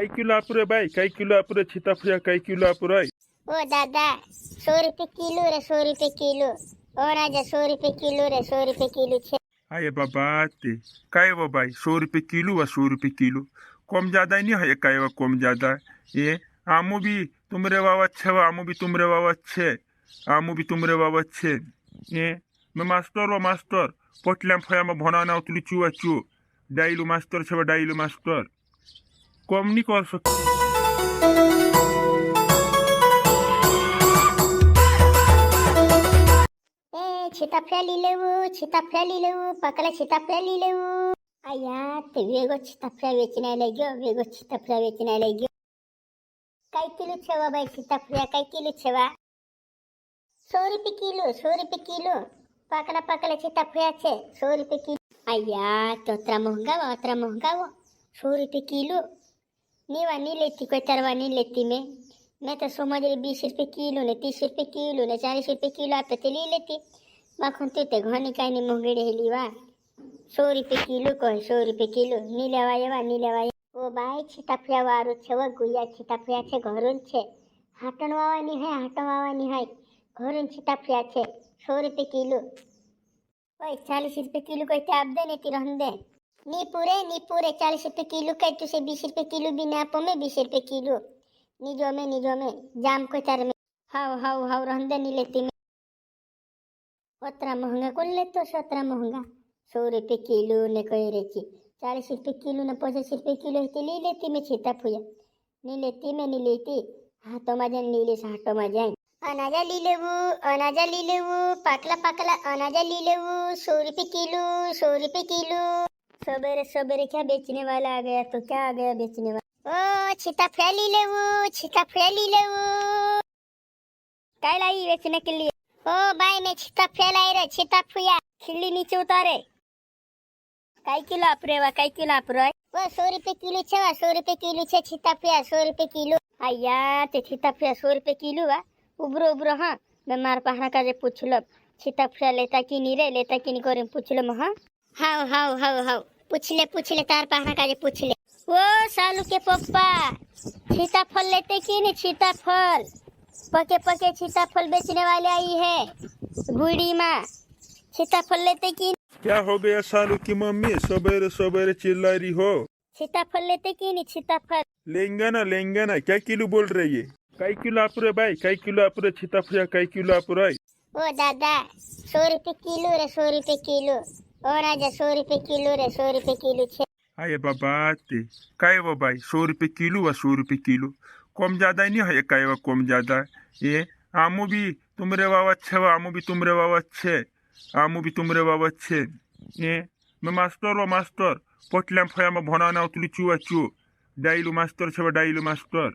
काय किलो अपुरे बाई, काय किलो अपुरे सीताफळ, काय किलो अपुरे? ओ दादा 100 रुपये किलो रे, 100 रुपये किलो। ओ राजा 100 रुपये किलो रे, 100 रुपये किलो छे। अरे बाबा ते काय वो बाई, 100 रुपये किलो व 100 रुपये किलो कम ज्यादा नहीं है काय व कम ज्यादा। ये आमू भी तुमरे वावा छे, आमू भी तुमरे वावा छे, आमू भी तुमरे वावा छे। ये मैं मास्टर व मास्टर पटल्याम फया में भनाना उतली चुआ चु डाइलू मास्टर छे, डाइलू मास्टर कम नहीं कर सकते। सीताफळ लिहिलेऊ पकला सीताफळ लिहिलेऊ। आया ते वेगो सीताफळ वेचनायला गयो, वेगो सीताफळ वेचनायला गयो। काय किलो छेवा बाई सीताफळ, काय किलो छेवा? 100 रुपये किलो, 100 रुपये किलो पकला सीताफळ छे, 100 रुपये किलो। आया तो अतरा महंगा वो 100 रुपये किलो। नीवा नहीं लेती, कोई तरवा नहीं लेती मैं तो समझ रही 20 रुपये किलो ने, 30 रुपये किलो ने, 40 रुपये किलो आप तो ले लेती। माखन ते घनी कहीं नहीं महंगी रहेली वा। 100 रुपये किलो कहे, 100 रुपये किलो नहीं लेवा। ओ बाई सीताफळ वारू छे, वो गुया सीताफळ छे, घरून छे, हाटन वावानी है घरून सीताफळ छे, 100 रुपये किलो। ओए 40 रुपये किलो कहते आप दे नहीं रहन दे। नी पूरे 40 रुपये किलो कह तुसे 20 रुपये किलो भी ना पो में 20 रुपये किलो निजो में जाम को तार में हाउ रहन दे नहीं लेती मैं। उतरा महंगा कौन ले तो 17 महंगा 100 रुपये किलो ने कह रही 40 रुपये किलो ने 85 रुपये किलो है ले लेती मैं सीताफळ नहीं लेती। हाथों में जाए ली लेस, हाथों में जाए अनाजा ली लेवू पकला अनाजा ली लेवू 100 रुपये किलो, 100 रुपये किलो। सवेरे क्या बेचने वाला आ गया, तो क्या आ गया बेचने वाला। ओ सीताफळ ली लेवू काय लाई बेचने के लिए? ओ भाई मैं सीताफळ लाई रे, सीताफळ खिल्ली नीचे उतारे। काय किलो अपुरे? वो 100 रुपये किलो छे, 100 रुपये किलो छे सीताफळ, 100 रुपये किलो। आया ते सीताफळ 100 रुपये किलो वा। उब्रो हाँ मैं मार पहना का पूछ लो सीताफळ लेता कि नहीं करे पूछ लो। हाँ पूछ ले तार पहना का पूछ ले। वो सालू के पप्पा सीताफळ लेते कि नहीं? सीताफळ पके सीताफळ बेचने वाले आई है बूढ़ी माँ, सीताफळ लेते कि? क्या हो गया सालू की मम्मी, सवेरे चिल्ला रही हो? सीताफळ लेते कि नहीं? सीताफळ लेंगे ना क्या किलो बोल रही है? काय किलो अपुरे बाई, काय किलो अपुरे सीताफळ, काय किलो अपुरे? ओ दादा 100 रुपये किलो रे, 100 रुपये किलो। ओ राजा 100 रुपये किलो रे, 100 रुपये किलो छे। अरे बाबा ते काय वो बाई, 100 रुपये किलो व 100 रुपये किलो कम ज्यादा नहीं है काय व कम ज्यादा। ये आमू भी तुमरे वावा छे, आमू भी तुमरे वावा छे, आमू भी तुमरे वावा छे। ये मैं मास्टर व मास्टर पटल्याम फया में भनाना उतली चुआ चु डाइलू मास्टर छे, डाइलू मास्टर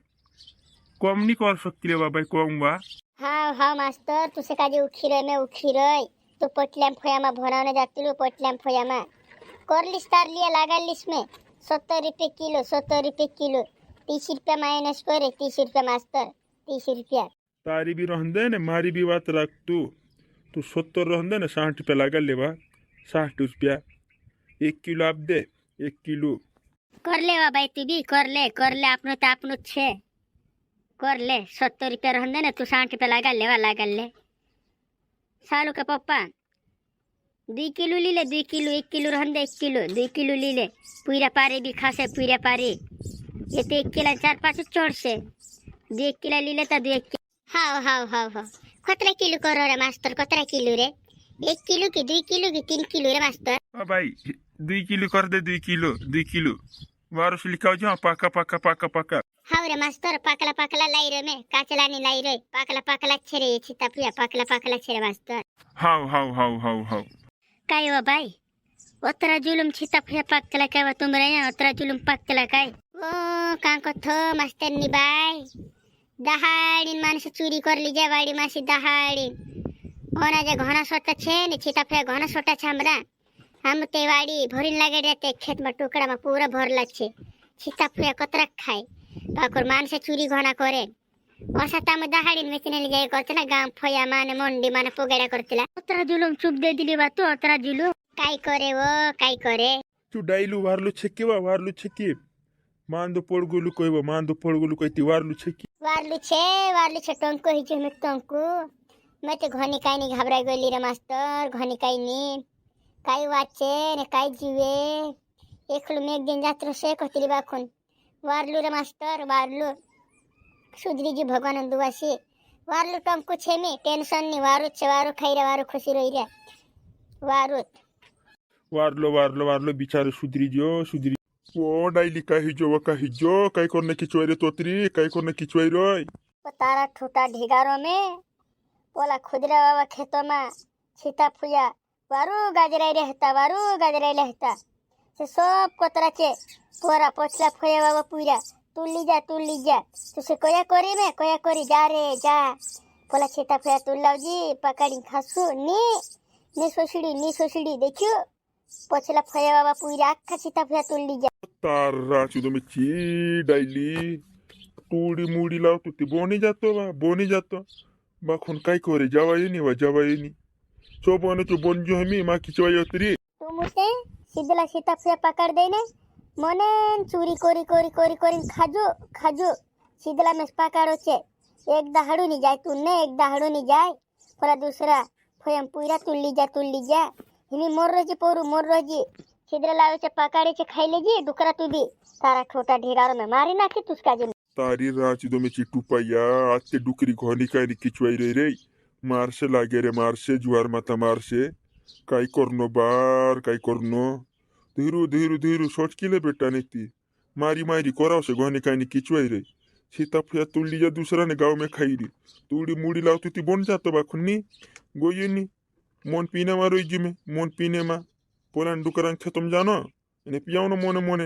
कम नहीं कर सकती रे बाबा, कम वा। हाँ मास्टर तुसे काजे उखी रही तो पटल्याम फया में भरावने जाती लो, पटल्याम फया में करलिस तार लिया लगालिस में 70 रुपये किलो, 70 रुपये किलो 30 रुपया माइनस करे, 30 रुपया मास्टर 30 रुपया। तारी भी रहन दे ने, मारी भी बात रख तू 70 रहन दे ने, 60 रुपया लगा लेवा, 60 रुपया 1 किलो आप दे, 1 किलो कर ले वा भाई, तू भी कर ले आपनो तो आपनो छे कर ले। 70 रुपया रहन दे ने, तू 60 रुपया लगा ले। सालू का पप्पा 2 किलो ली ले, 2 किलो 1 किलो रहन दे, 1 किलो 2 किलो ली ले। पूरा पारे भी खासे पूरा पारे ये तो 1 किलो 4-5 चोर से 2 किलो ली लेता 2 किलो। हाँ कतरा किलो करो रे मास्टर, कतरा किलो रे? 1 किलो की 2 किलो की 3 किलो रे मास्टर? भाई 2 किलो कर दे, 2 किलो वारो से लिखाओ जो पाका। हाँ रे मास्टर पकला लाई रे मैं काचला नहीं लाई रे, पकला छे रे सीताफळ पकला छे रे मास्टर। हाउ काय हो भाई उतरा जुलुम सीताफळ पकला काय तुमरे यहाँ उतरा जुलुम पकला काय? ओ का कथो मास्टर नी बाई दहाड़ी माणस चोरी करली जा वाड़ी मासी दहाड़ी ओना जे घना सोटा छे ने सीताफळ घना सोटा छामरा हम ते वाड़ी भरिन लागे रहते खेत में टुकड़ा में पूरा भरला छे सीताफळ कतरा खाए पाकर माणस चोरी घना करे असा ताम दहाड़ी वेचने जाए करतला गाम फया माने मंडी माने पोगेड़ा करतला। उतरा जुलुम चुप दे दिली बा तो उतरा जुलुम काय करे वो काय करे? तू डाइलू वारलू छे के मांदो पडगोलू कहिबा मांदो पडगोलू कहि ती वारलू छे की वारलू छे टंको हिजो में टंको मैं तो घनी काई नहीं घबराई गई रे मास्टर घनी काई नहीं काई वाचे ने काई जीवे एकलू में एक दिन जात्र से कहती बाखुन वारलू रे मास्टर वारलू सुधरी जी भगवान दुआसी वारलू टंको छे में टेंशन नहीं वारू छे वारू खाई रे वारू खुशी रही रे वारू वारलो वारलो वारलो बिचारे सुधरी ओ डाइली काहि जो काई करने किचवाई रे तोतरी काई करने किचवाई रोय तारा ठोटा ढिगारो में पोला खुदरा बाबा खेतों में छीता फुया वारू गाजराई रहता से सब कोतरा चे पोरा पोचला फुया बाबा पूरा तू ली जा तुसे कोया करी जा रे जा पोला छीता फुया तू लाव जी पकड़ी खासू नी सोसड़ी देखियो पोचला फुया बाबा पूरा आखा छीता फुया तू ली जा तारा चुदो में ची डाइली टूडी मुडी लाव तू ती बोनी जातो बाखुन काय करे जावाई नी चो बोन जो हमी मा किचवाई उतरी तू मुझे सीधला सीता फुया पकड़ देने मने चोरी कोरी खाजो सीधला में पकड़ो छे एक दहाड़ू नहीं जाए तूने एक दहाड़ू नहीं जाए पोला दूसरा फुयम पूरा तुल्ली जा हिमी मोर रोजी सीधला लावे छे पकड़े छे खाई लेजी डुकरा तू भी तारा छोटा ढेगारो में मारी नाखी तुसका जे तारी राची दो में चिट्टू पाया आते डुकरी घोनी काय नी किचवाई रे मारसे लागे रे मारसे जुआर माता मारसे काय करनो धीरू सोचकिले बेटा नेती मारी कोराव से घोनी काय नी किचवाई रे सीता फुया तुल्ली जा दूसरा ने गाँव में खाई री तूड़ी मुड़ी लाव तू ती बोन जातो बाखुन्नी गोयनी मोन पीने मारो इजी में मोन पीने मा पोलान डुकरान खेतम जानो ने पियाव न मोने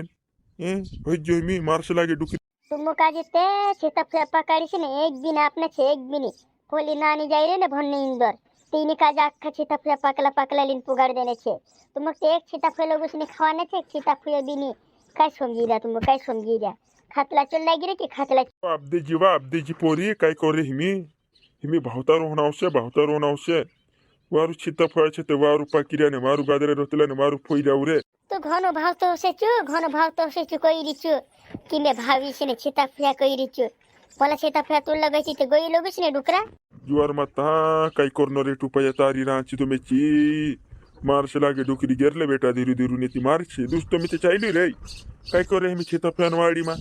भज्जो मी मारसे लागे डुकरी तुम का जीते छीता फुया पकड़ी से ने एक दिन आपने छे एक दिन पोली नानी जाई रे ने भन्ने इंदर तीनी का आखा छीता फुया पकला लिन पुगाड़ देने छे तुम एक छीता फुया लोग उसने खवाने छे छीता फुया बिनी काय समझी रहा खातला चल लागी रे की खातला abde ji pori काय करे हिमी भावतार होनावसे वारु छिता फळाचे ते वारु पाकिऱ्याने वारु गादरे रोतल्याने वारु फोई जाऊ रे तो घन भाव तो से चु कोई रिचु कि मैं भावी से ने छीता फुया कोई रिचु पोला छीता फुया तुल लगायची ते गोई लोगस ने डुकरा जुवार माता काय करनो रे टुपाया तारी रांची तो मेची मारसे लागे डुकरी गेरले बेटा धीरू ने ती मारछे दुस्तो मी ते चाइली रे काय करे हिमी छिता फळान वाडी मा